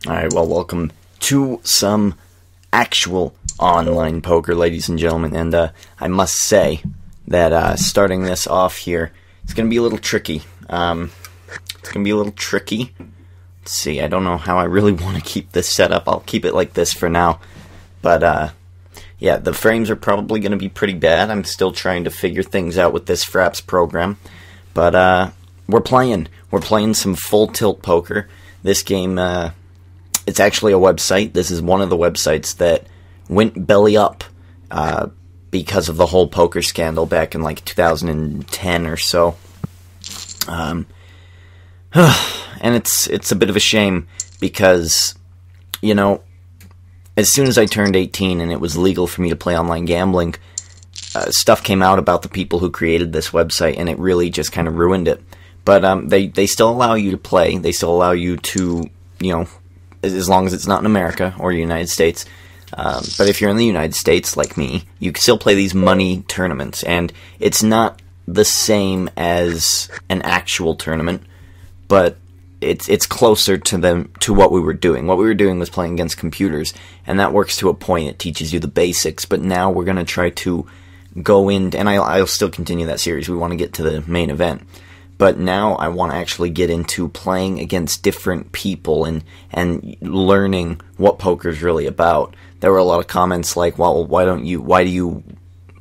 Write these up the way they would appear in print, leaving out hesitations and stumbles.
Alright, well, welcome to some actual online poker, ladies and gentlemen, and I must say that starting this off here, it's going to be a little tricky. Let's see, I don't know how I really want to keep this set up. I'll keep it like this for now, but yeah, the frames are probably going to be pretty bad. I'm still trying to figure things out with this Fraps program, but we're playing some full tilt poker. This game, it's actually a website. This is one of the websites that went belly up because of the whole poker scandal back in like 2010 or so. And it's a bit of a shame because, you know, as soon as I turned 18 and it was legal for me to play online gambling, stuff came out about the people who created this website, and it really just kind of ruined it. But they still allow you to play. They still allow you to, you know, as long as it's not in America or the United States. But if you're in the United States, like me, you can still play these money tournaments. And it's not the same as an actual tournament, but it's closer to what we were doing. What we were doing was playing against computers, and that works to a point. It teaches you the basics, but now we're going to try to go in, and I'll still continue that series. We want to get to the main event. But now I want to actually get into playing against different people and learning what poker's really about. There were a lot of comments like, well,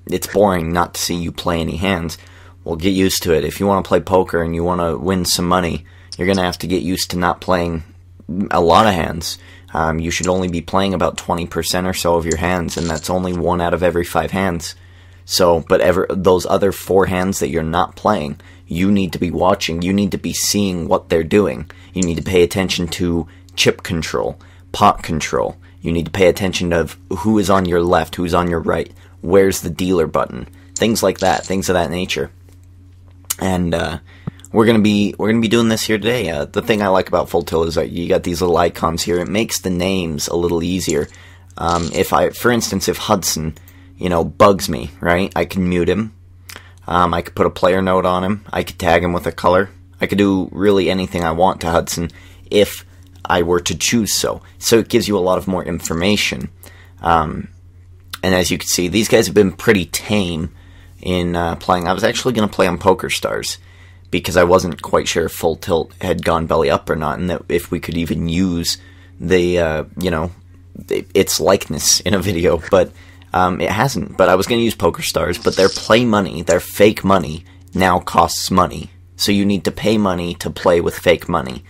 it's boring not to see you play any hands. Well, get used to it. If you want to play poker and you want to win some money, you're going to have to get used to not playing a lot of hands. You should only be playing about 20% or so of your hands, and that's only 1 out of every 5 hands. So, but those other 4 hands that you're not playing, you need to be watching. You need to be seeing what they're doing. You need to pay attention to chip control, pot control. You need to pay attention to who is on your left, who's on your right, where's the dealer button, things like that, things of that nature. And we're gonna be doing this here today. The thing I like about Full Tilt is that you got these little icons here. It makes the names a little easier. For instance, if Hudson, you know, bugs me, right? I can mute him. I could put a player note on him. I could tag him with a color. I could do really anything I want to Hudson if I were to choose so. So it gives you a lot of more information. And as you can see, these guys have been pretty tame in playing. I was actually going to play on PokerStars because I wasn't quite sure if Full Tilt had gone belly up or not, and that if we could even use the, its likeness in a video, but it hasn't. But I was going to use PokerStars, but their play money, their fake money, now costs money. So you need to pay money to play with fake money.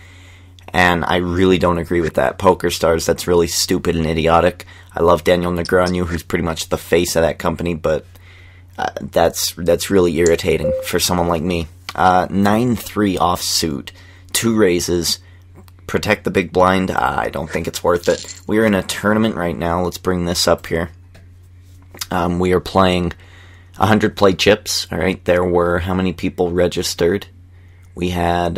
And I really don't agree with that. PokerStars, that's really stupid and idiotic. I love Daniel Negreanu, who's pretty much the face of that company, but that's really irritating for someone like me. 9-3 offsuit, 2 raises, protect the big blind. I don't think it's worth it. We're in a tournament right now. Let's bring this up here. We are playing 100 play chips. All right, there were how many people registered? We had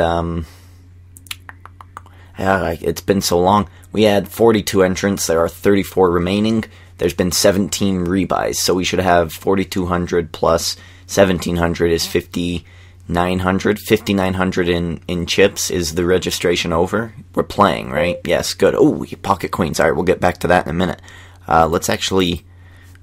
it's been so long. We had 42 entrants. There are 34 remaining. There's been 17 rebuys, so we should have 4,200 plus 1,700 is 5,900. 5,900 in chips. Is the registration over? We're playing, right? Yes, good. Oh, pocket queens. All right, we'll get back to that in a minute. Let's actually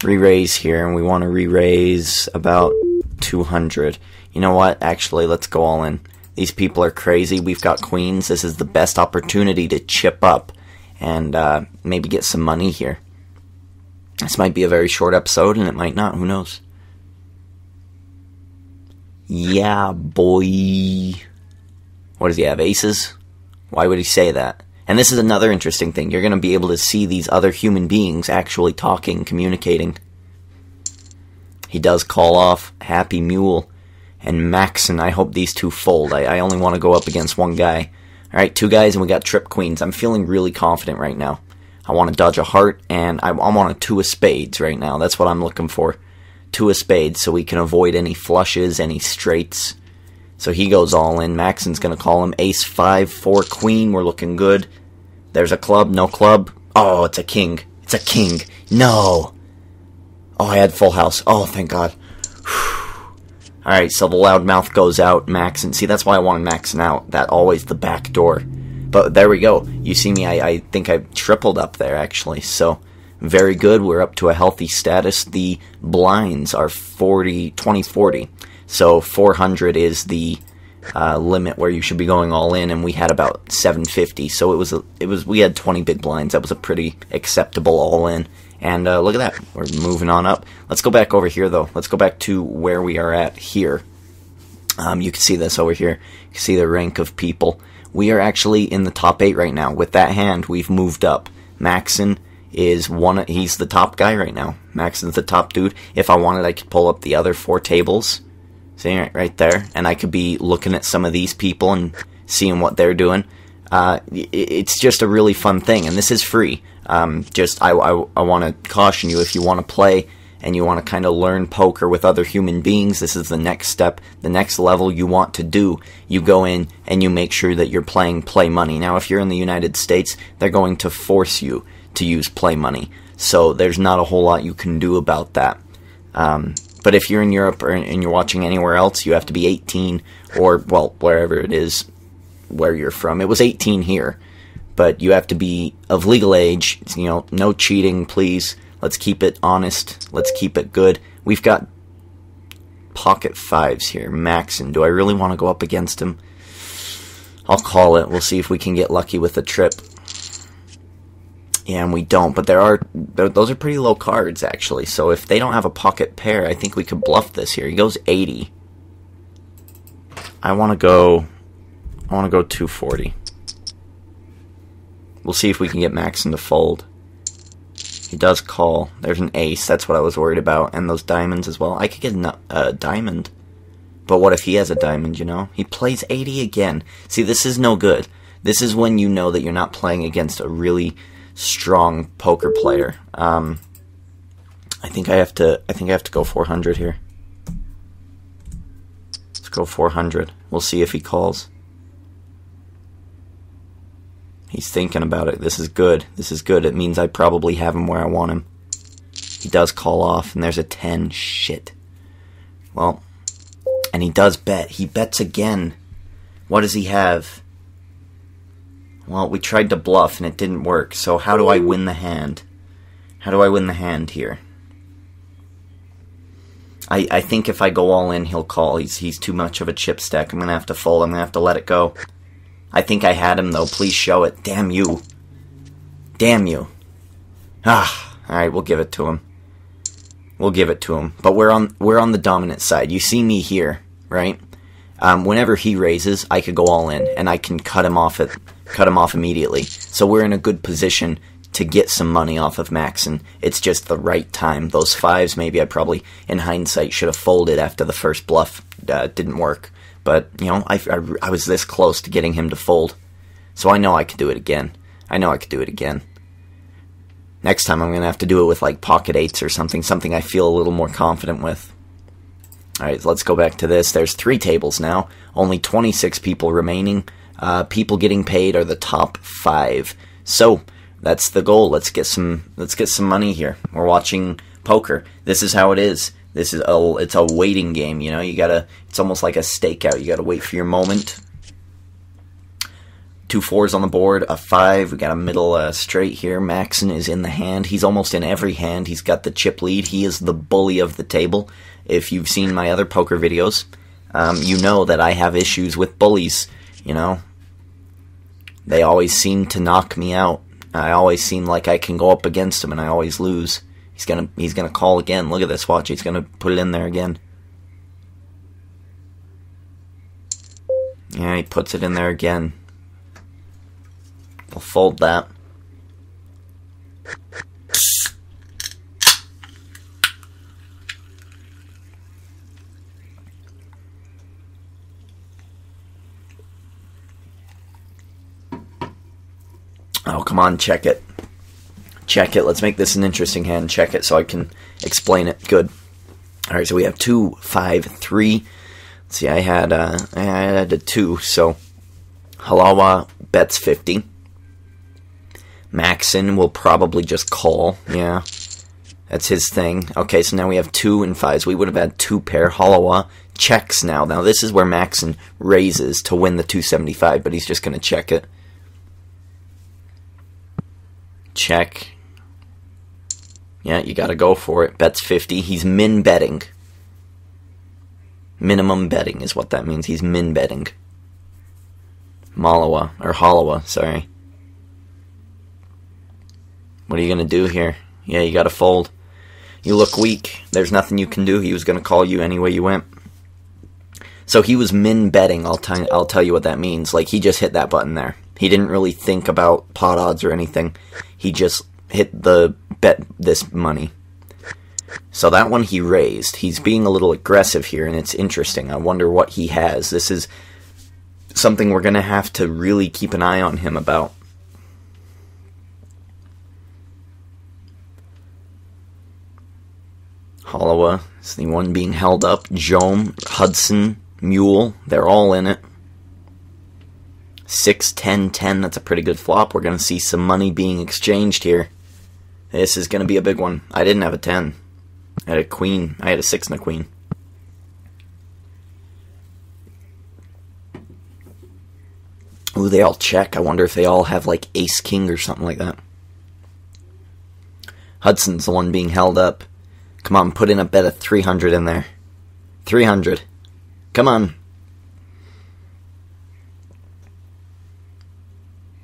re-raise here, and we want to re-raise about 200. You know what? Actually, let's go all in. These people are crazy. We've got queens. This is the best opportunity to chip up and maybe get some money here. This might be a very short episode, and it might not. Who knows? Yeah, boy. What does he have? Aces? Why would he say that? And this is another interesting thing. You're going to be able to see these other human beings actually talking, communicating. He does call off Happy Mule and Maxon. I hope these two fold. I only want to go up against one guy. Alright, 2 guys, and we got trip queens. I'm feeling really confident right now. I want to dodge a heart, and I want a 2 of spades right now. That's what I'm looking for. 2 of spades, so we can avoid any flushes, any straights. So he goes all in. Maxon's going to call him Ace 5, 4 queen. We're looking good. There's a club, no club. Oh, it's a king. It's a king. No. Oh, I had full house. Oh, thank God. Alright, so the loudmouth goes out. Maxon. See, that's why I wanted Maxon out. That always the back door. But there we go. You see me, I think I tripled up there, actually. So, very good. We're up to a healthy status. The blinds are 20-40. So, 400 is the limit where you should be going all in, and we had about 750. So, we had 20 big blinds. That was a pretty acceptable all in. And look at that. We're moving on up. Let's go back over here, though. Let's go back to where we are at here. You can see this over here. You can see the rank of people. We are actually in the top 8 right now. With that hand, we've moved up. Maxon is he's the top guy right now. Maxon's the top dude. If I wanted, I could pull up the other 4 tables. See, right there. And I could be looking at some of these people and seeing what they're doing. It's just a really fun thing, and this is free. I want to caution you, if you want to play and you want to kind of learn poker with other human beings, this is the next step, the next level you want to do. You go in and you make sure that you're playing play money. Now, if you're in the United States, they're going to force you to use play money, so there's not a whole lot you can do about that. But if you're in Europe and you're watching anywhere else, you have to be 18, or, well, wherever it is where you're from. It was 18 here, but you have to be of legal age. You know, no cheating, please. Let's keep it honest. Let's keep it good. We've got pocket 5s here. Maxon. Do I really want to go up against him? I'll call it. We'll see if we can get lucky with a trip. Yeah, and we don't, but those are pretty low cards, actually. So if they don't have a pocket pair, I think we could bluff this here. He goes 80. I want to go 240. We'll see if we can get Maxon to fold. He does call. There's an ace. That's what I was worried about. And those diamonds as well. I could get a diamond. But what if he has a diamond, you know? He plays 80 again. See, this is no good. This is when you know that you're not playing against a really strong poker player. I think I have to go 400 here. Let's go 400. We'll see if he calls. He's thinking about it. This is good. This is good. It means I probably have him where I want him. He does call off, and there's a 10. Shit. Well, and he does bet. He bets again. What does he have? Well, we tried to bluff, and it didn't work. So how do I win the hand? How do I win the hand here? I think if I go all in, he'll call. He's too much of a chip stack. I'm going to have to fold. I'm going to have to let it go. I think I had him, though. Please show it. Damn you. Damn you. Alright, we'll give it to him. We'll give it to him. But we're on the dominant side. You see me here, right? Whenever he raises, I could go all in, and I can cut him off immediately. So we're in a good position to get some money off of Maxon. It's just the right time. Those 5s, maybe I probably, in hindsight, should have folded after the first bluff didn't work. But, you know, I was this close to getting him to fold. So I know I could do it again. I know I could do it again. Next time I'm going to have to do it with, like, pocket 8s or something I feel a little more confident with. Alright, let's go back to this. There's 3 tables now. Only 26 people remaining. People getting paid are the top 5. So, that's the goal. Let's get some money here. We're watching poker. This is how it is. It's a waiting game, you know. It's almost like a stakeout. You gotta wait for your moment. 2 4s on the board, a 5. We got a middle straight here. Maxon is in the hand. He's almost in every hand. He's got the chip lead. He is the bully of the table. If you've seen my other poker videos, you know that I have issues with bullies, you know. They always seem to knock me out. I always seem like I can go up against them, and I always lose. He's gonna call again. Look at this. Watch. He's gonna put it in there again. Yeah, he puts it in there again. We'll fold that. Oh, come on, check it. Check it. Let's make this an interesting hand. Check it so I can explain it. Good. Alright, so we have 2, 5, 3. Let's see, I had a 2, so Halawa bets 50. Maxon will probably just call. Yeah, that's his thing. Okay, so now we have 2 and 5s. We would have had 2 pair. Halawa checks now. Now this is where Maxon raises to win the 275, but he's just going to check it. check. Yeah, you gotta go for it. Bets 50. He's min betting. Minimum betting is what that means. He's min betting. Halawa, sorry. What are you gonna do here? Yeah, you gotta fold. You look weak. There's nothing you can do. He was gonna call you any way you went. So he was min betting. I'll tell you what that means. Like, he just hit that button there. He didn't really think about pot odds or anything. He just hit the bet this money. So that one he raised. He's being a little aggressive here, and it's interesting. I wonder what he has. This is something we're going to have to really keep an eye on him about. Halawa is the one being held up. Jome, Hudson, Mule, they're all in it. 6, 10, 10, that's a pretty good flop. We're going to see some money being exchanged here. This is going to be a big one. I didn't have a 10. I had a queen. I had a 6 and a queen. Ooh, they all check. I wonder if they all have like ace king or something like that. Hudson's the one being held up. Come on, put in a bet of 300 in there. 300. Come on.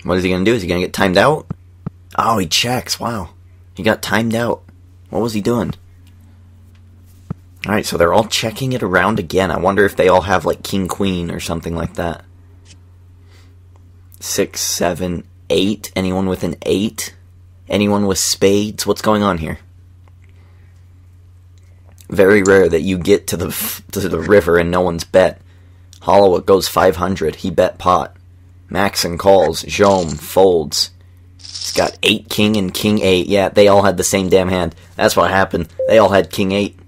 What is he going to do? Is he going to get timed out? Oh, he checks. Wow. He got timed out. What was he doing? Alright, so they're all checking it around again. I wonder if they all have like king, queen or something like that. 6, 7, 8. Anyone with an 8? Anyone with spades? What's going on here? Very rare that you get to the river and no one's bet. Halawa goes 500. He bet pot. Maxon calls. Jome folds. He's got 8 king and king 8. Yeah, they all had the same damn hand. That's what happened. They all had king 8.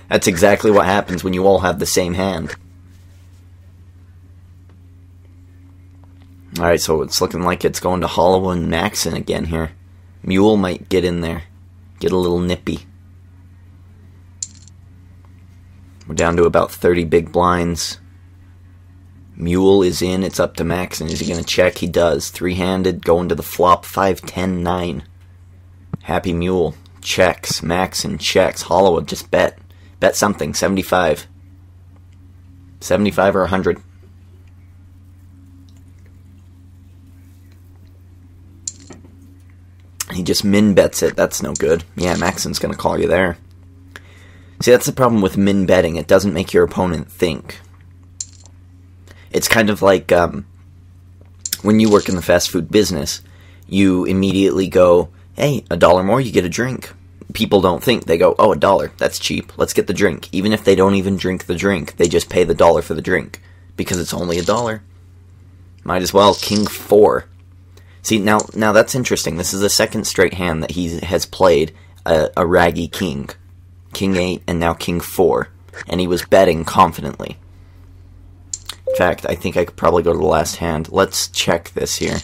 That's exactly what happens when you all have the same hand. Alright, so it's looking like it's going to Halawa and Maxon again here. Mule might get in there. Get a little nippy. We're down to about 30 big blinds. Mule is in. It's up to Maxon. Is he going to check? He does. Three-handed. Going to the flop. 5, 10, 9. Happy Mule. Checks. Maxon checks. Halawa just bet. Bet something. 75. 75 or 100. He just min bets it. That's no good. Yeah, Maxon's going to call you there. See, that's the problem with min betting. It doesn't make your opponent think. It's kind of like when you work in the fast food business, you immediately go, hey, $1 more, you get a drink. People don't think. They go, oh, $1, that's cheap. Let's get the drink. Even if they don't even drink the drink, they just pay the $1 for the drink because it's only $1. Might as well. King 4. See, now that's interesting. This is the second straight hand that he has played a raggy king. King 8 and now King 4. And he was betting confidently. In fact, I think I could probably go to the last hand. Let's check this here.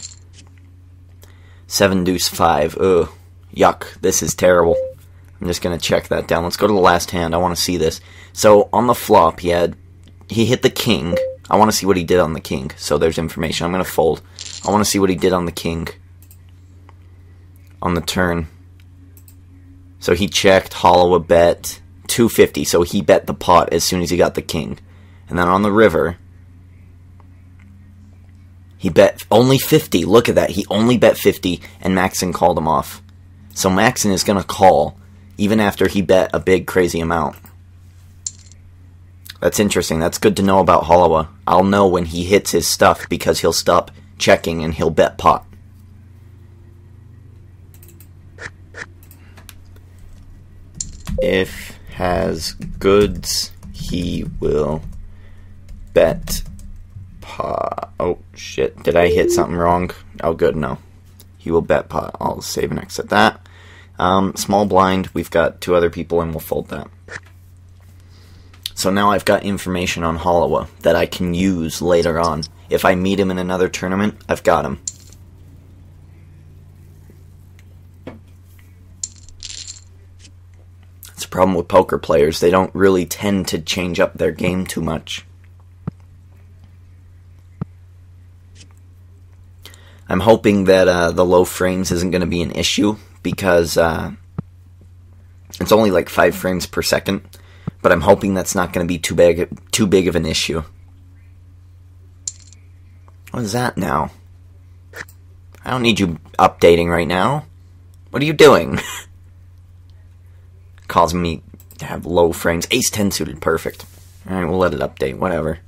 7 deuce 5. Ugh. Yuck. This is terrible. I'm just going to check that down. Let's go to the last hand. I want to see this. So, on the flop, he hit the king. I want to see what he did on the king. So, there's information. I'm going to fold. I want to see what he did on the king. On the turn. So, he checked. Halawa bet 250. So, he bet the pot as soon as he got the king. And then on the river, he bet only 50. Look at that. He only bet 50, and Maxon called him off. So Maxon is going to call, even after he bet a big, crazy amount. That's interesting. That's good to know about Halawa. I'll know when he hits his stuff, because he'll stop checking and he'll bet pot. If has goods, he will bet pot. Oh, shit. Did I hit something wrong? Oh, good, no. He will bet pot. I'll save and exit that. Small blind. We've got 2 other people, and we'll fold that. So now I've got information on Halawa that I can use later on. If I meet him in another tournament, I've got him. It's a problem with poker players. They don't really tend to change up their game too much. I'm hoping that the low frames isn't going to be an issue, because it's only like 5 frames per second, but I'm hoping that's not going to be too big of an issue. What is that now? I don't need you updating right now. What are you doing? Causing me to have low frames. Ace 10 suited, perfect. Alright, we'll let it update, whatever.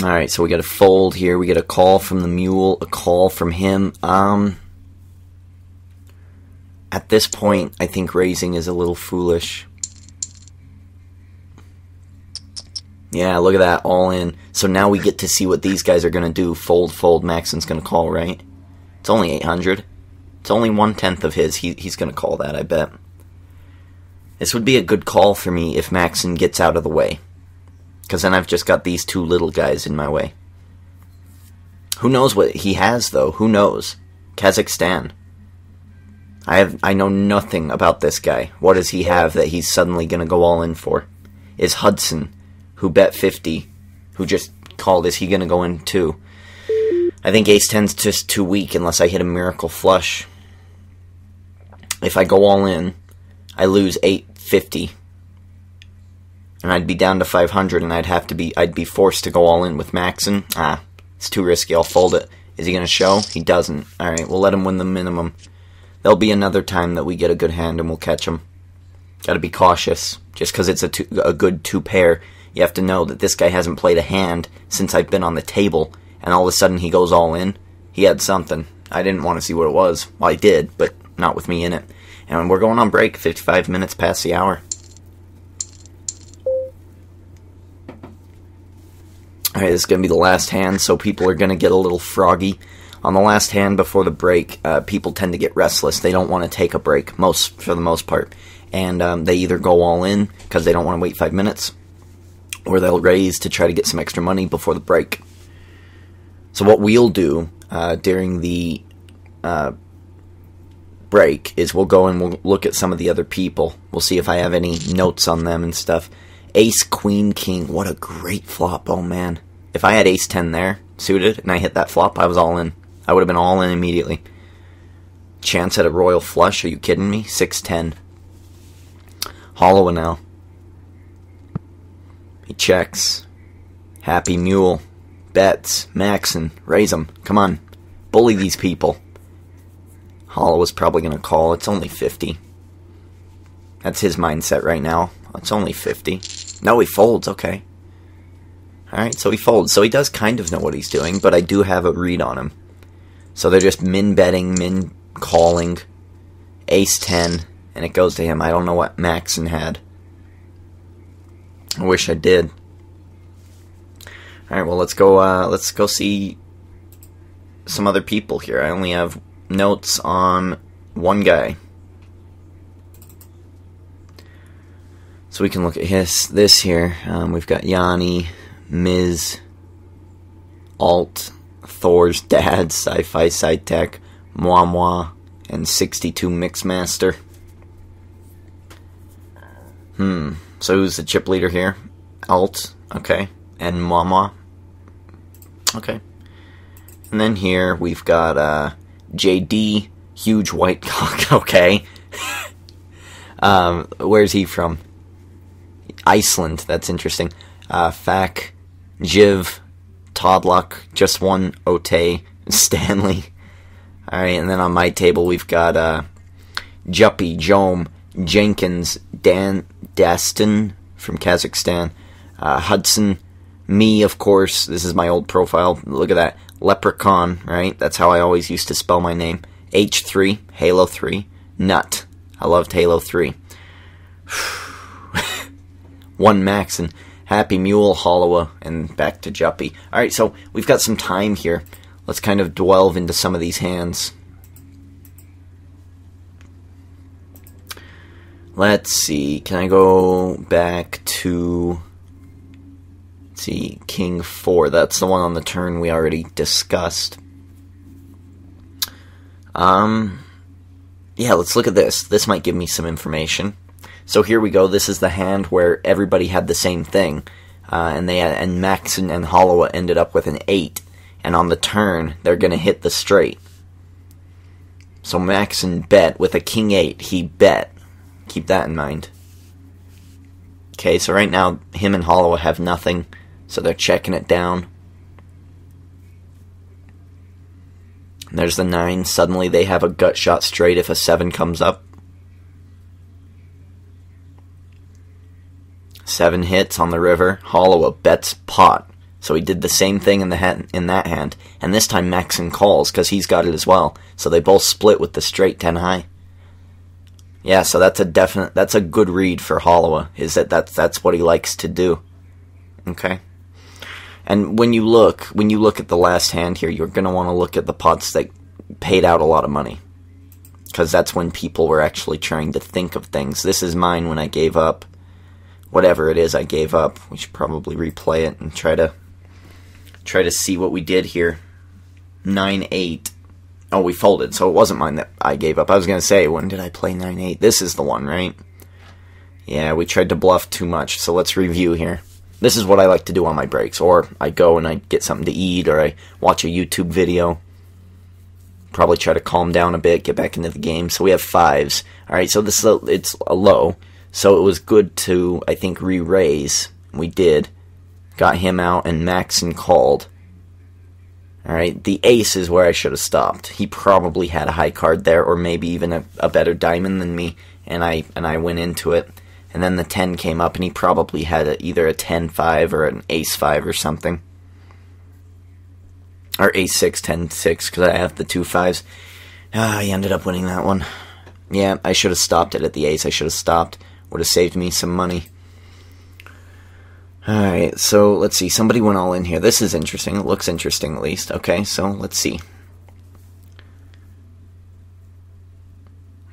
Alright, so we got a fold here. We get a call from the mule, a call from him. At this point, I think raising is a little foolish. Yeah, look at that, all in. So now we get to see what these guys are going to do. Fold, fold, Maxon's going to call, right? It's only 800. It's only 1/10 of his. He's going to call that, I bet. This would be a good call for me if Maxon gets out of the way, because then I've just got these two little guys in my way. Who knows what he has, though? Who knows? Kazakhstan. I know nothing about this guy. What does he have that he's suddenly going to go all in for? Is Hudson, who bet 50, who just called, is he going to go in too? I think Ace 10's just too weak unless I hit a miracle flush. If I go all in, I lose 850. And I'd be down to 500, and I'd be forced to go all in with Maxon. It's too risky. I'll fold it. Is he going to show? He doesn't. Alright, we'll let him win the minimum. There'll be another time that we get a good hand and we'll catch him. Gotta be cautious. Just because it's a good 2-pair, you have to know that this guy hasn't played a hand since I've been on the table, and all of a sudden he goes all in. He had something. I didn't want to see what it was. Well, I did, but not with me in it. And we're going on break, 55 minutes past the hour. Alright, this is going to be the last hand, so people are going to get a little froggy. On the last hand before the break, people tend to get restless. They don't want to take a break, for the most part. And they either go all in, because they don't want to wait 5 minutes, or they'll raise to try to get some extra money before the break. So what we'll do during the break is we'll go and we'll look at some of the other people. We'll see if I have any notes on them and stuff. Ace, Queen, King. What a great flop. Oh, man. If I had Ace 10 there, suited, and I hit that flop, I was all in. I would have been all in immediately. Chance at a royal flush. Are you kidding me? 6-10. Hollow now. He checks. Happy Mule. Bets. Maxon. Raise them. Come on. Bully these people. Hollow is probably going to call. It's only 50. That's his mindset right now. It's only 50. No, he folds. Okay. Alright, so he folds. So he does kind of know what he's doing, but I do have a read on him. So they're just min-betting, min-calling. Ace 10, and it goes to him. I don't know what Maxon had. I wish I did. Alright, well, let's go see some other people here. I only have notes on one guy. So we can look at this here. We've got Yanni, Miz, Alt, Thor's dad, Sci-Fi Side Tech, Moi, and 62 Mixmaster. So who's the chip leader here? Alt, okay, and Moi. Okay. And then here we've got JD, huge white cock, okay. Where's he from? Iceland, that's interesting. Fak, Jiv, Toddluck, just one Ote, Stanley. Alright, and then on my table we've got Juppy, Jome, Jenkins, Dastin from Kazakhstan, Hudson, me, of course. This is my old profile. Look at that. Leprechaun, right? That's how I always used to spell my name. H3, Halo 3, Nut. I loved Halo 3. One Maxon, Happy Mule, Hollowa, and back to Juppy. Alright, so we've got some time here. Let's kind of delve into some of these hands. Let's see, can I go back to, let's see, King 4. That's the one on the turn we already discussed. Yeah, let's look at this. This might give me some information. So here we go. This is the hand where everybody had the same thing, and Maxon and Hollowa ended up with an 8. and on the turn, they're going to hit the straight. So Maxon bet with a king-8. He bet. Keep that in mind. Okay, so right now, him and Holloway have nothing, so they're checking it down. And there's the 9. Suddenly they have a gut shot straight if a 7 comes up. 7 hits on the river. Holloway bets pot. So he did the same thing in that hand. And this time Maxon calls because he's got it as well. So they both split with the straight 10 high. Yeah, so that's a good read for Holloway. Is that's what he likes to do. Okay. And when you look at the last hand here, you're going to want to look at the pots that paid out a lot of money. Because that's when people were actually trying to think of things. This is mine when I gave up. Whatever it is I gave up. We should probably replay it and try to see what we did here. 9-8. Oh, we folded, so it wasn't mine that I gave up. I was going to say, when did I play 9-8? This is the one, right? Yeah, we tried to bluff too much, so let's review here. This is what I like to do on my breaks. Or I go and I get something to eat, or I watch a YouTube video. Probably try to calm down a bit, get back into the game. So we have 5s. Alright, so it's a low. So it was good to, I think, re-raise. We did. Got him out, and Maxon called. Alright, the ace is where I should have stopped. He probably had a high card there, or maybe even a better diamond than me, and I went into it. And then the 10 came up, and he probably had either a 10-5 or an ace-5 or something. Or ace-6, 10-6, because I have the 2 5s. He ended up winning that one. Yeah, I should have stopped it at the ace. I should have stopped. Would have saved me some money. Alright, so let's see. Somebody went all in here. This is interesting. It looks interesting, at least. Okay, so let's see.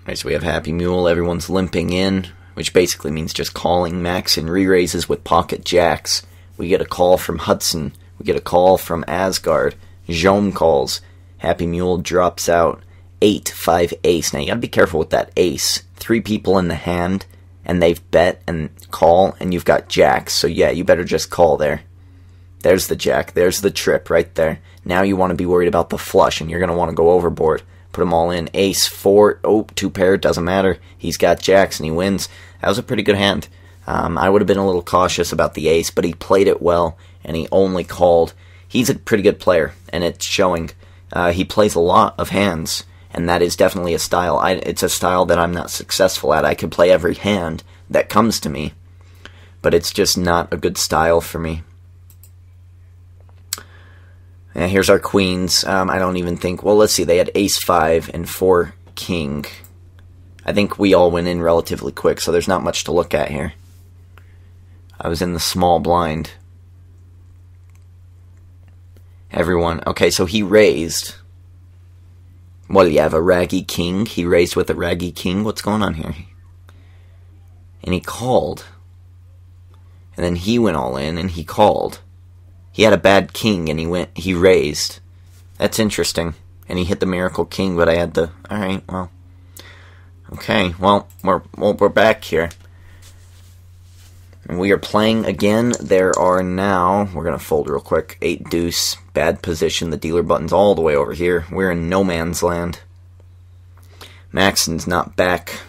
Alright, so we have Happy Mule. Everyone's limping in, which basically means just calling. Maxon re-raises with pocket jacks. We get a call from Hudson. We get a call from Asgard. Jaume calls. Happy Mule drops out. 8-5 ace. Now, you gotta be careful with that ace. 3 people in the hand, and they've bet and call, and you've got jacks. So yeah, you better just call there. There's the jack. There's the trip right there. Now you want to be worried about the flush, and you're going to want to go overboard. Put them all in. Ace, 4, 2 pair, doesn't matter. He's got jacks, and he wins. That was a pretty good hand. I would have been a little cautious about the ace, but he played it well, and he only called. He's a pretty good player, and it's showing. He plays a lot of hands, and that is definitely a style. It's a style that I'm not successful at. I could play every hand that comes to me, but it's just not a good style for me. And here's our queens. I don't even think... Well, let's see. They had ace-5 and 4 king. I think we all went in relatively quick, so there's not much to look at here. I was in the small blind. Everyone... Okay, so he raised... What, do you have a raggy king? He raised with a raggy king? What's going on here? And he called. And then he went all in, and he called. He had a bad king, and he raised. That's interesting. And he hit the miracle king, but I had the... Alright, well... Okay, well, we're back here. And we are playing again. There are now... We're going to fold real quick. 8 deuce. Bad position. The dealer button's all the way over here. We're in no man's land. Maxon's not back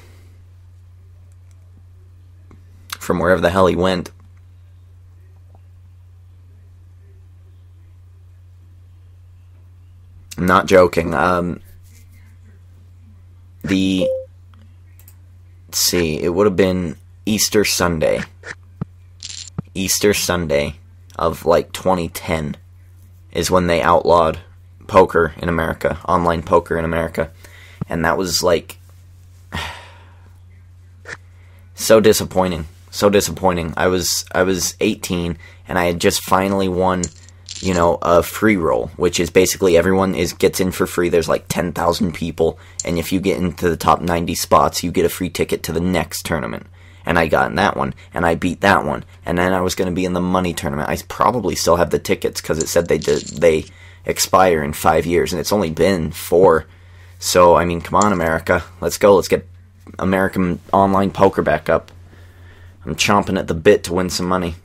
from wherever the hell he went. I'm not joking. Let's see, it would have been Easter Sunday. Easter Sunday of like 2010 is when they outlawed poker in America, online poker in America. And that was like so disappointing. So disappointing. I was 18 and I had just finally won, you know, a free roll, which is basically everyone gets in for free. There's like 10,000 people, and if you get into the top 90 spots, you get a free ticket to the next tournament. And I got in that one, and I beat that one, and then I was going to be in the money tournament. I probably still have the tickets because it said they expire in 5 years, and it's only been 4. So I mean, come on, America, let's go. Let's get American online poker back up. I'm chomping at the bit to win some money.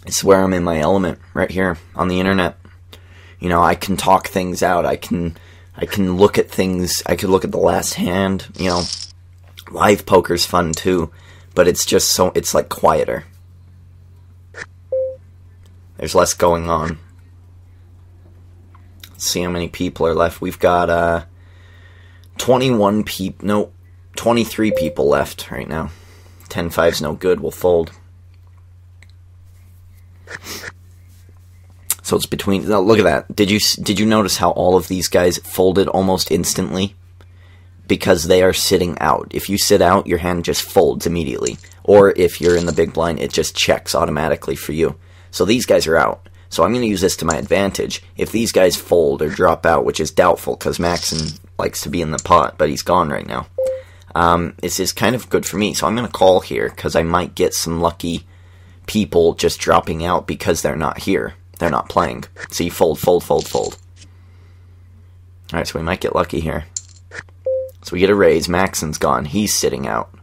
It's where I'm in my element, right here on the internet. You know, I can talk things out. I can look at things. I could look at the last hand. You know, live poker's fun too, but it's just so, it's like quieter. There's less going on. Let's see how many people are left. We've got 23 people left right now. 10-5's no good. We'll fold. So it's between. Now look at that. Did you notice how all of these guys folded almost instantly? Because they are sitting out. If you sit out, your hand just folds immediately. Or if you're in the big blind, it just checks automatically for you. So these guys are out. So I'm going to use this to my advantage. If these guys fold or drop out, which is doubtful because Maxon likes to be in the pot, but he's gone right now. This is kind of good for me. So I'm going to call here because I might get some lucky people just dropping out because they're not here. They're not playing. So you fold, fold, fold, fold. Alright, so we might get lucky here. So we get a raise. Maxon's gone. He's sitting out.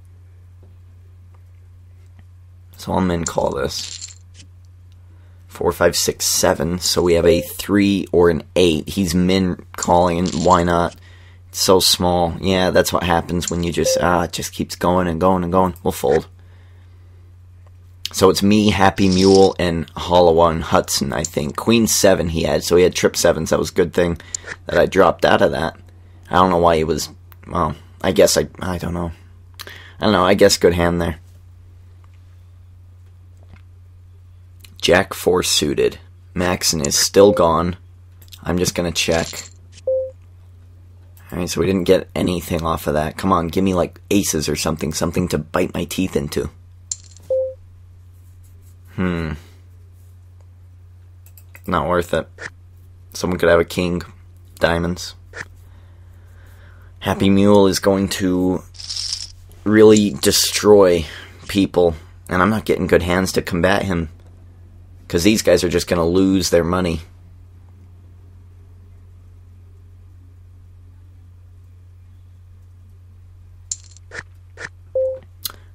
So I'll min call this. 4, 5, 6, 7. So we have a 3 or an 8. He's min calling, and why not? It's so small. Yeah, that's what happens when you just, it just keeps going and going and going. We'll fold. So it's me, Happy Mule, and Hollowa and Hudson, I think. Queen 7 he had, so he had trip 7s. That was a good thing that I dropped out of that. I don't know why he was, well, I guess I don't know. I don't know, I guess good hand there. Jack 4 suited. Maxon is still gone. I'm just going to check. Alright, so we didn't get anything off of that. Come on, give me like aces or something. Something to bite my teeth into. Not worth it. Someone could have a king. Diamonds. Happy Mule is going to really destroy people. And I'm not getting good hands to combat him. Because these guys are just going to lose their money.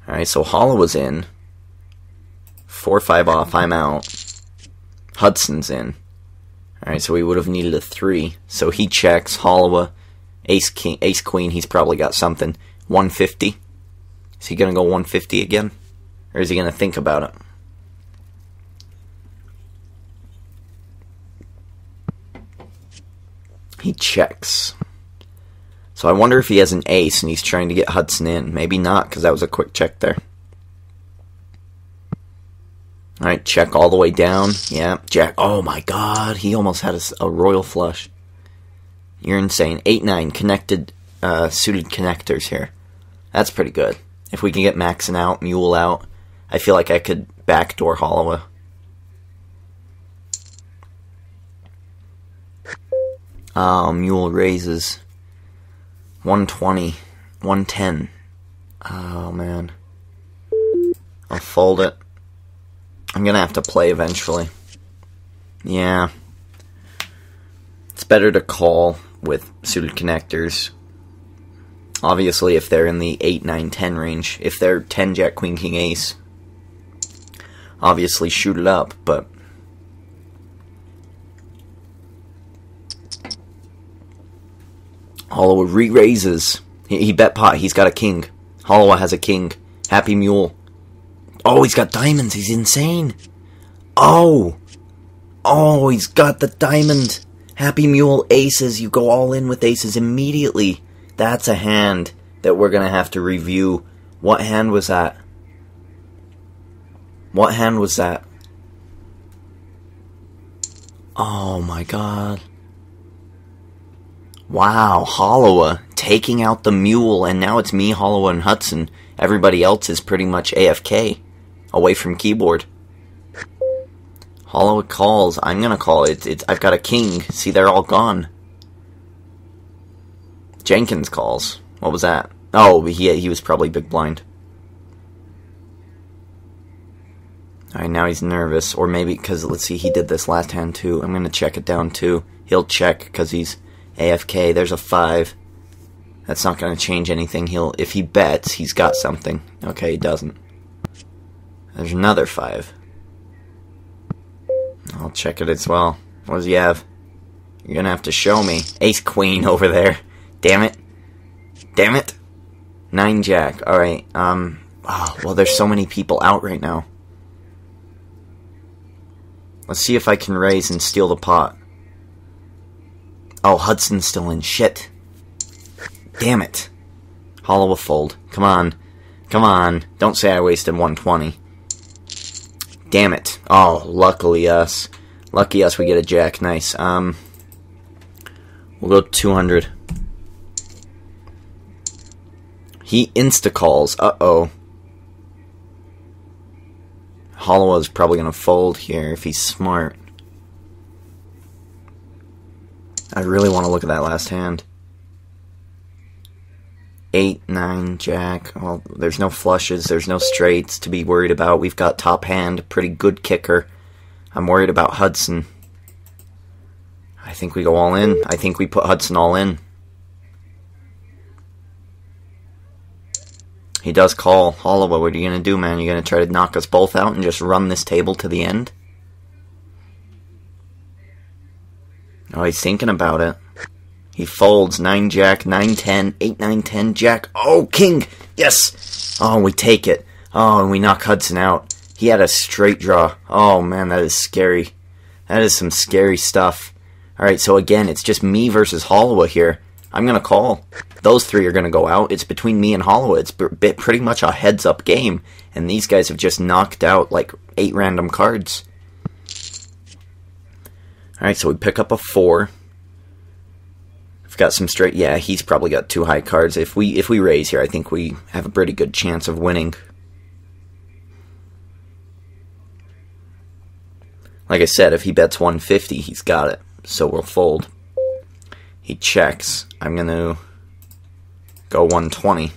Alright, so Hollowa's in. 4, 5 off, I'm out. Hudson's in. Alright, so we would have needed a 3. So he checks. Hollowa, Ace King, Ace Queen, he's probably got something. 150. Is he going to go 150 again? Or is he going to think about it? He checks. So I wonder if he has an ace and he's trying to get Hudson in. Maybe not, because that was a quick check there. Alright, check all the way down. Yeah, Jack. Oh my god, he almost had a royal flush. You're insane. 8-9 connected, suited connectors here. That's pretty good. If we can get Maxon out, Mule out, I feel like I could backdoor Hollowa. Oh, Mule raises. 120. 110. Oh, man. I'll fold it. I'm gonna have to play eventually. Yeah. It's better to call with suited connectors. Obviously, if they're in the 8, 9, 10 range. If they're 10, Jack, Queen, King, Ace. Obviously, shoot it up, but... Hollowa re-raises. He bet pot. He's got a king. Hollowa has a king. Happy Mule. Oh, he's got diamonds. He's insane. Oh. Oh, he's got the diamond. Happy Mule aces. You go all in with aces immediately. That's a hand that we're going to have to review. What hand was that? What hand was that? Oh my god. Wow, Hollowa taking out the Mule, and now it's me, Hollowa, and Hudson. Everybody else is pretty much AFK, away from keyboard. Hollowa calls. I'm gonna call it. I've got a king. See, they're all gone. Jenkins calls. What was that? Oh, he was probably big blind. Alright, now he's nervous. Or maybe, because, let's see, he did this last hand too. I'm gonna check it down too. He'll check, because he's AFK. There's a 5. That's not gonna change anything. If he bets, he's got something. Okay, he doesn't. There's another 5. I'll check it as well. What does he have? You're gonna have to show me. Ace Queen over there. Damn it. Damn it. 9 Jack. Alright, oh, well, there's so many people out right now. Let's see if I can raise and steal the pot. Oh, Hudson's still in. Shit. Damn it. Hollow a fold. Come on. Come on. Don't say I wasted 120. Damn it. Oh, luckily us. Lucky us, we get a jack. Nice. We'll go 200. He insta-calls. Uh-oh. Hollowell's probably going to fold here if he's smart. I really want to look at that last hand. 8, 9, Jack. Well, there's no flushes. There's no straights to be worried about. We've got top hand. Pretty good kicker. I'm worried about Hudson. I think we go all in. I think we put Hudson all in. He does call. Hollowell, what are you going to do, man? You going to try to knock us both out and just run this table to the end? Oh, he's thinking about it. He folds. 9 Jack, 9 10, 8 9 10 Jack. Oh, King! Yes! Oh, we take it. Oh, and we knock Hudson out. He had a straight draw. Oh, man, that is scary. That is some scary stuff. Alright, so again, it's just me versus Hollowell here. I'm going to call. Those 3 are going to go out. It's between me and Hollowell. It's pretty much a heads-up game. And these guys have just knocked out, like, 8 random cards. Alright, so we pick up a 4. We've got some straight... Yeah, he's probably got 2 high cards. If we raise here, I think we have a pretty good chance of winning. Like I said, if he bets 150, he's got it. So we'll fold. He checks. I'm going to go 120.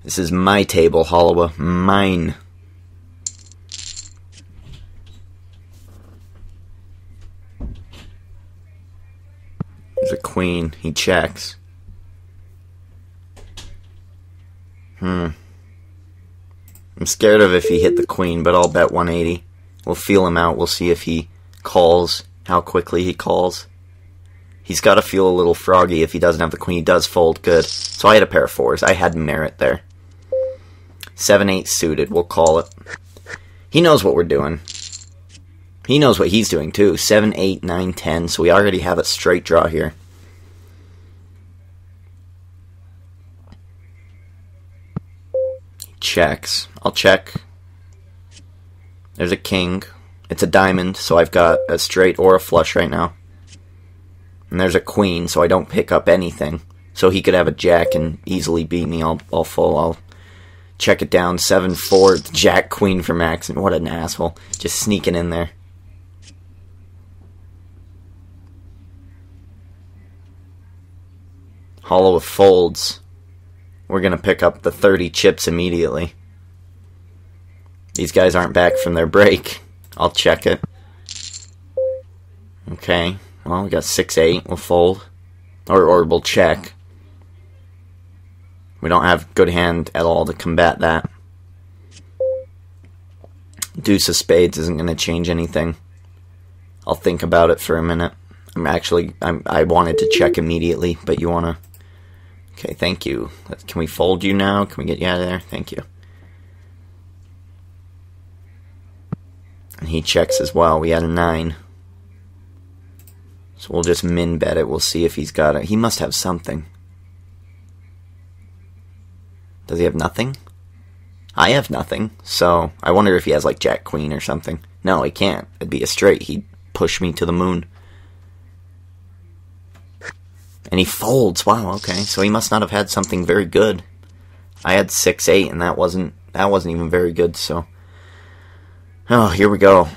This is my table, Hollowell. Mine. There's a queen. He checks. I'm scared of if he hit the queen, but I'll bet 180. We'll feel him out. We'll see if he calls, how quickly he calls. He's got to feel a little froggy if he doesn't have the queen. He does fold. Good. So I had a pair of 4s. I had merit there. 7-8 suited. We'll call it. He knows what we're doing. He knows what he's doing, too. 7, 8, 9, 10. So we already have a straight draw here. Checks. I'll check. There's a king. It's a diamond, so I've got a straight or a flush right now. And there's a queen, so I don't pick up anything. So he could have a jack and easily beat me. I'll fold. I'll check it down. 7-4. Jack queen for Max. And what an asshole. Just sneaking in there. Hollowell folds. We're going to pick up the 30 chips immediately. These guys aren't back from their break. I'll check it. Okay. Well, we got 6-8. We'll fold. Or we'll check. We don't have good hand at all to combat that. Deuce of spades isn't going to change anything. I'll think about it for a minute. I wanted to check immediately, but you want to... Okay, thank you. Can we fold you now? Can we get you out of there? Thank you. And he checks as well. We had a 9. So we'll just min bet it. We'll see if he's got it. He must have something. Does he have nothing? I have nothing. So I wonder if he has like Jack Queen or something. No, he can't. It'd be a straight. He'd push me to the moon. And he folds. Wow, okay. So he must not have had something very good. I had 6-8 and that wasn't even very good, so. Oh, here we go.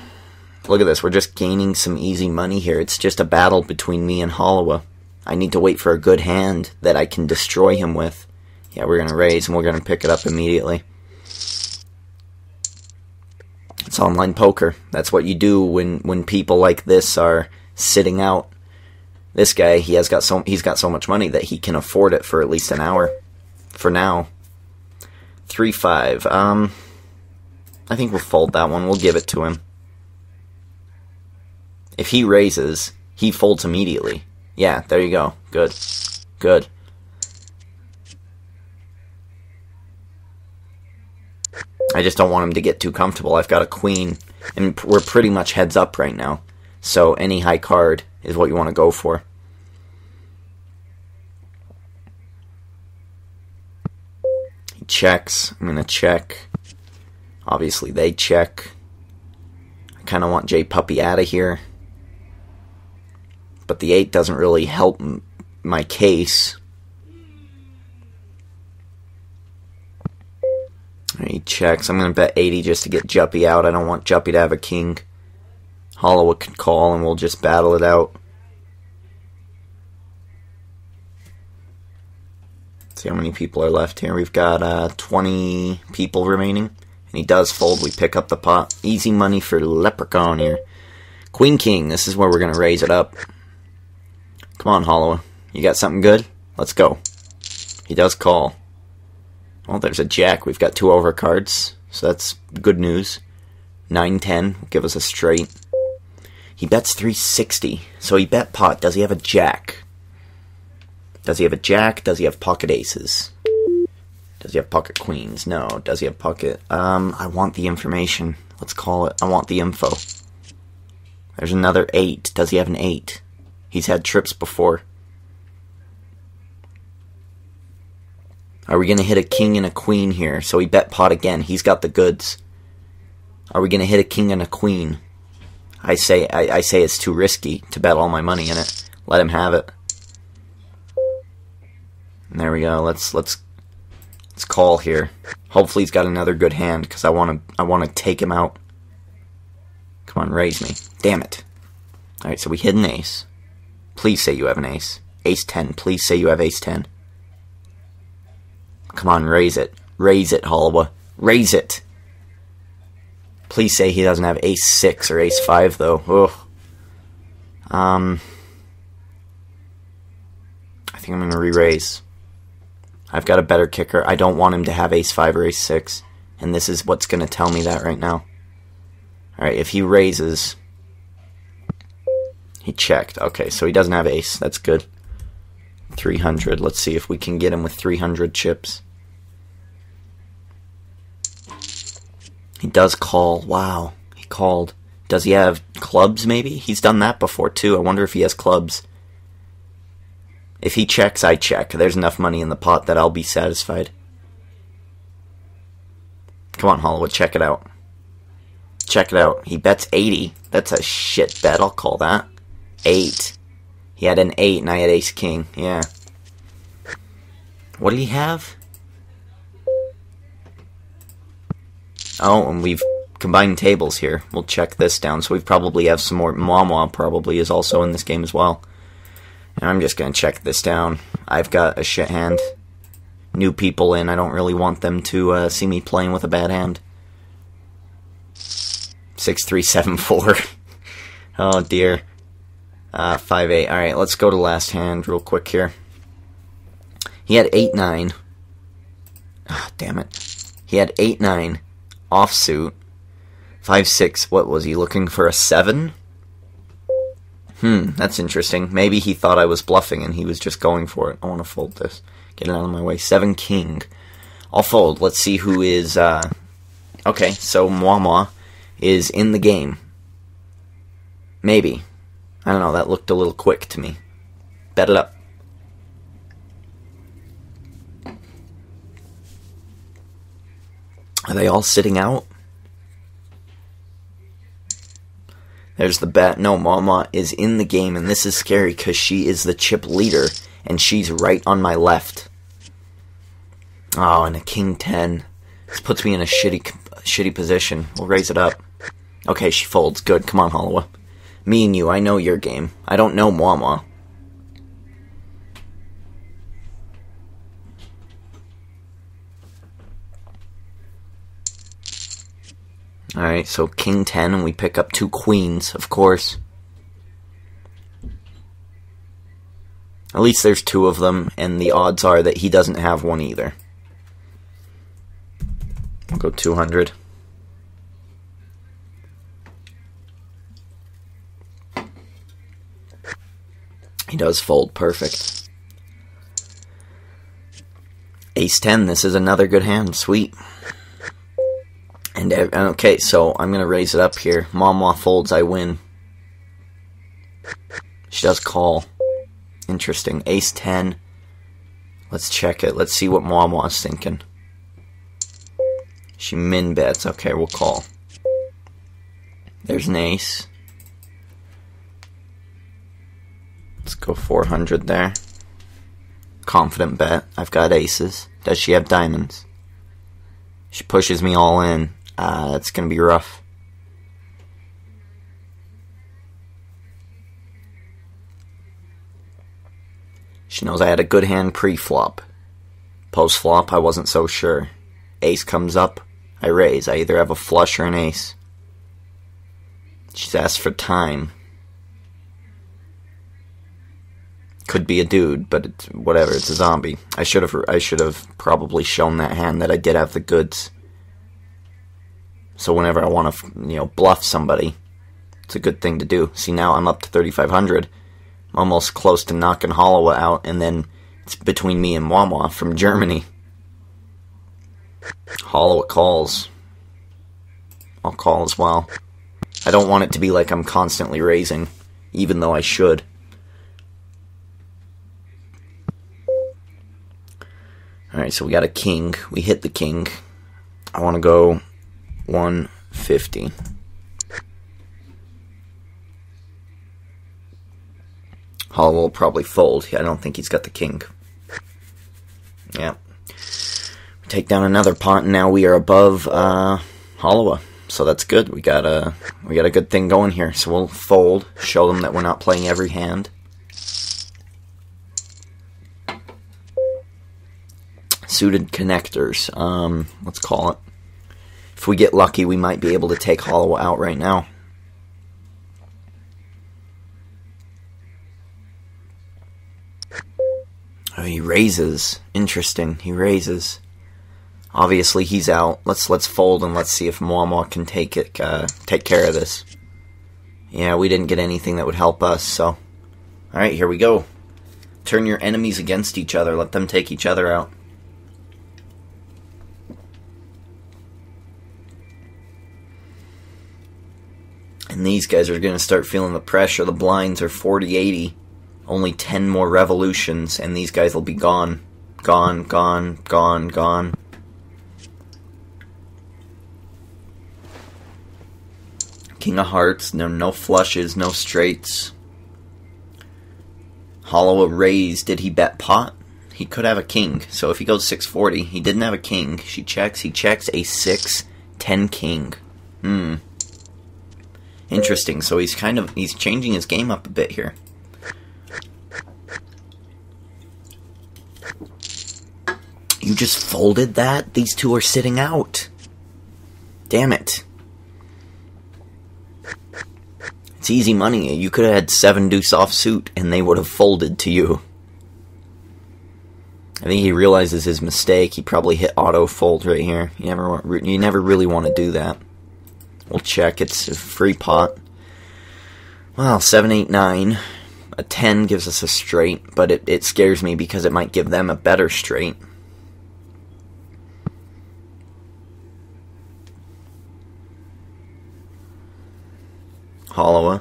Look at this. We're just gaining some easy money here. It's just a battle between me and Hollowell. I need to wait for a good hand that I can destroy him with. Yeah, we're going to raise and we're going to pick it up immediately. It's online poker. That's what you do when people like this are sitting out. This guy, he's got so much money that he can afford it for at least an hour. For now. 3-5. I think we'll fold that one. We'll give it to him. If he raises, he folds immediately. Yeah, there you go. Good. Good. I just don't want him to get too comfortable. I've got a queen, and we're pretty much heads up right now. So any high card is what you want to go for. He checks. I'm going to check. Obviously, they check. I kind of want J Puppy out of here. But the 8 doesn't really help my case. He checks. I'm going to bet 80 just to get Juppy out. I don't want Juppy to have a king. Hollowa can call and we'll just battle it out. Let's see how many people are left here. We've got 20 people remaining. And he does fold. We pick up the pot. Easy money for Leprechaun here. Queen King. This is where we're going to raise it up. Come on, Hollowa. You got something good? Let's go. He does call. Well, there's a jack. We've got 2 overcards, so that's good news. 9-10 will give us a straight. He bets 360, so he bet pot. Does he have a jack? Does he have a jack? Does he have pocket aces? Does he have pocket queens? No. Does he have pocket... I want the information. Let's call it. I want the info. There's another 8. Does he have an 8? He's had trips before. Are we going to hit a king and a queen here? So he bet pot again. He's got the goods. Are we going to hit a king and a queen? I say it's too risky to bet all my money in it. Let him have it. And there we go. Let's call here. Hopefully he's got another good hand because I want to take him out. Come on, raise me. Damn it. All right, so we hit an ace. Please say you have an ace. Ace 10. Please say you have ace 10. Come on, raise it. Raise it, Hollowa. Raise it. Please say he doesn't have ace 6 or ace 5, though. Ugh. I think I'm going to re-raise. I've got a better kicker. I don't want him to have ace 5 or ace 6. And this is what's going to tell me that right now. Alright, if he raises... He checked. Okay, so he doesn't have ace. That's good. 300. Let's see if we can get him with 300 chips. He does call. Wow. He called. Does he have clubs, maybe? He's done that before, too. I wonder if he has clubs. If he checks, I check. There's enough money in the pot that I'll be satisfied. Come on, Hollowa. Check it out. Check it out. He bets 80. That's a shit bet. I'll call that. 8. He had an 8 and I had ace king. Yeah. What did he have? Oh, and we've combined tables here. We'll check this down. So we probably have some more. Mwawa probably is also in this game as well. And I'm just going to check this down. I've got a shit hand. New people in. I don't really want them to see me playing with a bad hand. 6-3-7-4. Oh dear. 5-8. Alright, let's go to last hand real quick here. He had 8-9. Ah, damn it. He had 8-9 offsuit. 5-6. What was he looking for? A 7? That's interesting. Maybe he thought I was bluffing and he was just going for it. I want to fold this. Get it out of my way. 7 king. I'll fold. Let's see who is... Okay, so Mwawa is in the game. Maybe. I don't know, that looked a little quick to me. Bet it up. Are they all sitting out? There's the bet. No, Mwawa is in the game, and this is scary because she is the chip leader, and she's right on my left. Oh, and a king 10. This puts me in a shitty position. We'll raise it up. Okay, she folds. Good. Come on, Hollowa. Me and you, I know your game. I don't know Mwawa. Alright, so king 10, and we pick up 2 queens, of course. At least there's 2 of them, and the odds are that he doesn't have one either. We'll go 200. He does fold. Perfect. Ace 10. This is another good hand. Sweet. And okay, so I'm going to raise it up here. Mama folds, I win. She does call. Interesting. Ace 10. Let's check it. Let's see what Mama's thinking. She min bets. Okay, we'll call. There's an ace. Let's go 400 there. Confident bet. I've got aces. Does she have diamonds? She pushes me all in. That's going to be rough. She knows I had a good hand pre-flop. Post-flop, I wasn't so sure. Ace comes up, I raise. I either have a flush or an ace. She's asked for time. Could be a dude, but it's whatever. It's a zombie. I should have probably shown that hand that I did have the goods. So whenever I want to, bluff somebody, it's a good thing to do. See, now I'm up to 3,500. I'm almost close to knocking Holloway out, and then it's between me and Wawa from Germany. Holloway calls. I'll call as well. I don't want it to be like I'm constantly raising, even though I should. Alright, so we got a king. We hit the king. I want to go 150. Holloway will probably fold. I don't think he's got the king. Yeah. Take down another pot, and now we are above Holloway. So that's good. We got a good thing going here. So we'll fold, show them that we're not playing every hand. Suited connectors. Let's call it. If we get lucky, we might be able to take Holloway out right now. Oh, he raises. Interesting. He raises. Obviously, he's out. Let's fold and let's see if Muamua can take care of this. Yeah, we didn't get anything that would help us. So, all right, here we go. Turn your enemies against each other. Let them take each other out. And these guys are going to start feeling the pressure. The blinds are 40-80. Only 10 more revolutions, and these guys will be gone. Gone, gone, gone, gone. King of Hearts. No flushes, no straights. Holloway raised. Did he bet pot? He could have a king. So if he goes 640, he didn't have a king. She checks. He checks a 6-10 king. Interesting. So he's changing his game up a bit here. You just folded that? These two are sitting out. Damn it. It's easy money. You could have had 7 deuce offsuit and they would have folded to you. I think he realizes his mistake. He probably hit auto fold right here. You never really want to do that. We'll check. It's a free pot. Well, 7, 8, 9. A 10 gives us a straight, but it scares me because it might give them a better straight. Holloway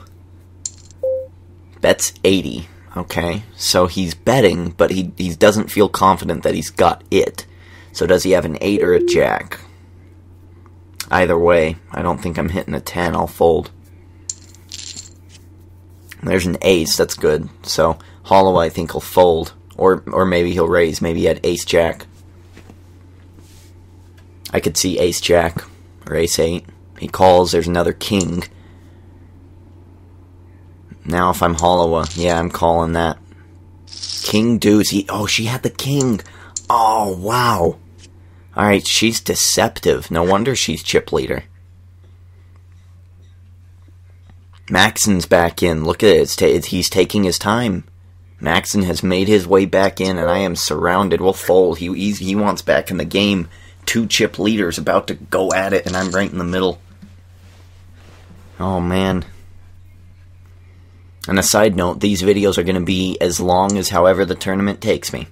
bets 80. Okay, so he's betting, but he doesn't feel confident that he's got it. So does he have an 8 or a jack? Either way, I don't think I'm hitting a 10. I'll fold. There's an ace. That's good. So Holloway, I think, will fold, or maybe he'll raise. Maybe he had ace jack. I could see ace jack or ace 8. He calls. There's another king. Now if I'm Holloway, yeah, I'm calling that. King deuce. She had the king. Oh, wow. Alright, she's deceptive. No wonder she's chip leader. Maxon's back in. Look at it. He's taking his time. Maxon has made his way back in, and I am surrounded. We'll fold. He wants back in the game. 2 chip leaders about to go at it, and I'm right in the middle. Oh, man. And a side note, these videos are going to be as long as however the tournament takes me.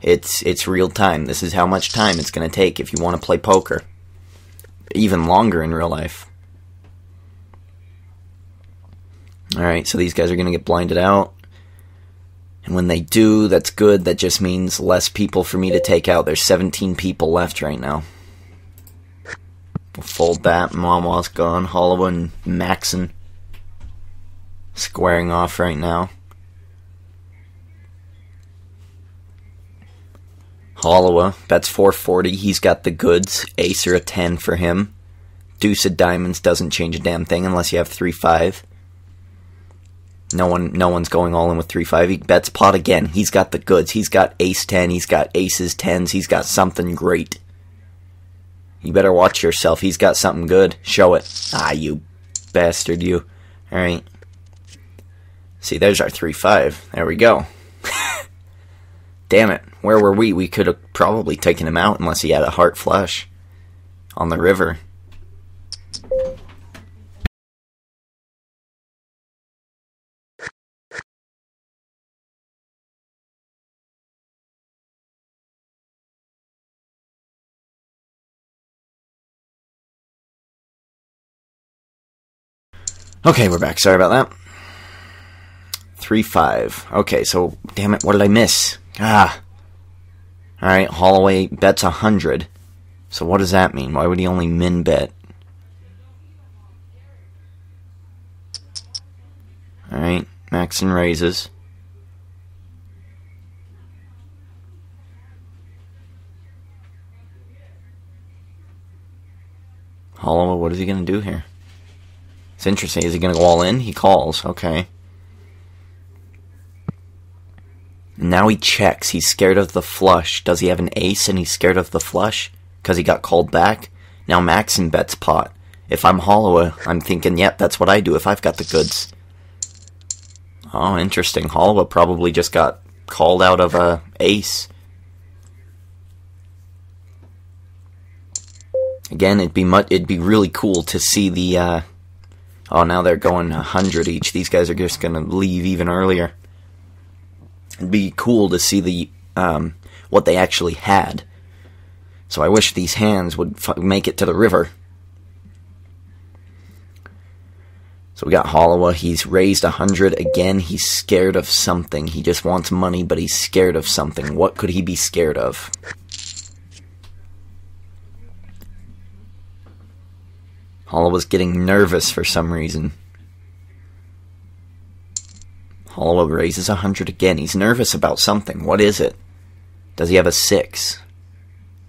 It's real time. This is how much time it's going to take if you want to play poker. Even longer in real life. Alright, so these guys are going to get blinded out. And when they do, that's good. That just means less people for me to take out. There's 17 people left right now. We'll fold that. Mwa's gone. Holloway and Maxon squaring off right now. Holloway bets 440. He's got the goods. Ace or a 10 for him. Deuce of diamonds doesn't change a damn thing unless you have 3-5. No one's going all in with 3-5. He bets pot again. He's got the goods. He's got ace 10. He's got aces 10s. He's got something great. You better watch yourself. He's got something good. Show it. Ah, you bastard, you. Alright. See, there's our 3-5. There we go. Damn it. Where were we? We could have probably taken him out unless he had a heart flush on the river. Okay, we're back. Sorry about that. 3-5. Okay, so, damn it, what did I miss? Ah. Alright, Holloway bets 100. So what does that mean? Why would he only min bet? Alright, Maxon raises. Holloway, what is he going to do here? It's interesting. Is he going to go all in? He calls. Okay. Now he checks. He's scared of the flush. Does he have an ace and he's scared of the flush? Because he got called back? Now Maxon bets pot. If I'm Holloway, I'm thinking, yep, that's what I do if I've got the goods. Oh, interesting. Holloway probably just got called out of a ace. Again, it'd be really cool to see the, oh, now they're going 100 each. These guys are just going to leave even earlier. It'd be cool to see the what they actually had. So I wish these hands would make it to the river. So we got Holloway. He's raised 100 again. He's scared of something. He just wants money, but he's scared of something. What could he be scared of? Holloway's getting nervous for some reason. Holloway raises 100 again. He's nervous about something. What is it? Does he have a 6?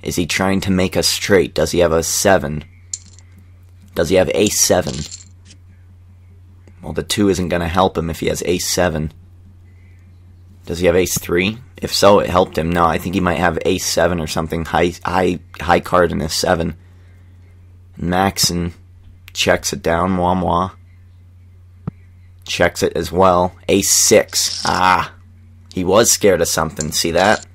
Is he trying to make a straight? Does he have a 7? Does he have ace 7? Well, the 2 isn't going to help him if he has ace 7. Does he have ace 3? If so, it helped him. No, I think he might have ace 7 or something. High card in his 7. Maxon checks it down. Mwa checks it as well. Ace 6. Ah, he was scared of something. See that?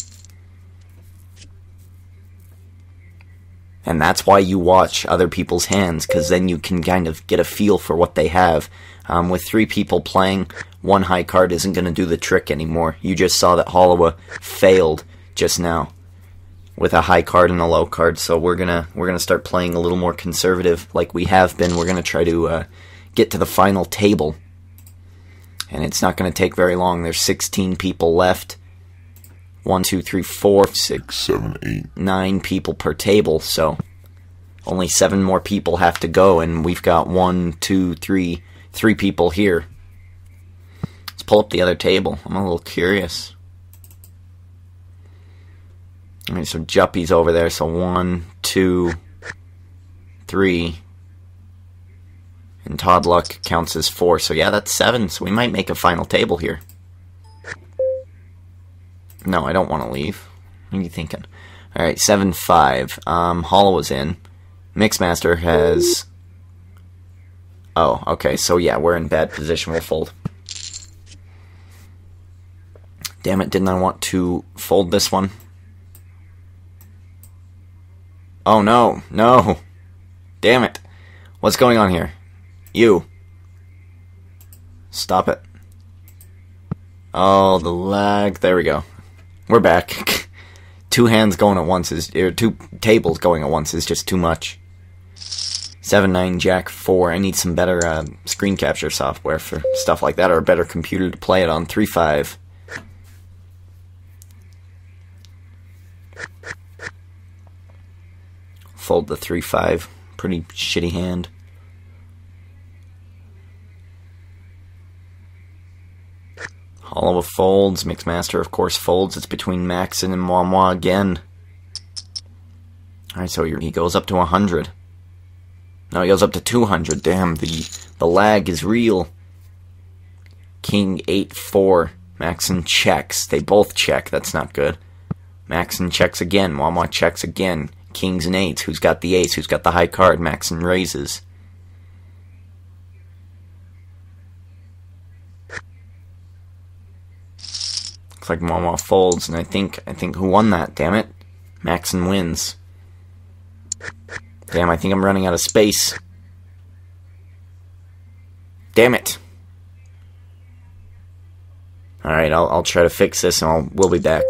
And that's why you watch other people's hands, because then you can kind of get a feel for what they have. With 3 people playing, one high card isn't going to do the trick anymore. You just saw that Holloway failed just now with a high card and a low card, so we're gonna start playing a little more conservative like we have been. We're gonna try to get to the final table, and it's not gonna take very long. There's 16 people left. 1, 2, 3, 4, 6, 7, 8, 9 people per table, so only 7 more people have to go, and we've got 1, 2, 3 people here. Let's pull up the other table. I'm a little curious. Alright, so Juppy's over there, so 1, 2, 3. And Todd Luck counts as 4, so yeah, that's 7, so we might make a final table here. No, I don't want to leave. What are you thinking? Alright, 7-5. Holloway's in. Mixmaster has... Oh, okay, so yeah, we're in bad position. We'll fold. Damn it, didn't I want to fold this one? Oh, no. No. Damn it. What's going on here? You. Stop it. Oh, the lag. There we go. We're back. Two hands going at once is, or two tables going at once is just too much. 7-9 Jack 4. I need some better screen capture software for stuff like that, or a better computer to play it on. 3-5. Fold the 3-5. Pretty shitty hand. Hollow folds. Mixmaster, of course, folds. It's between Maxon and Moi again. Alright, so he goes up to 100. No, he goes up to 200. Damn, the lag is real. King 8-4. Maxon checks. They both check. That's not good. Maxon checks again. Moi checks again. Kings and 8s. Who's got the ace? Who's got the high card? Maxon raises. Looks like Moi folds, and I think who won that, damn it? Maxon wins. Damn, I think I'm running out of space. Damn it. Alright, I'll try to fix this and we'll be back.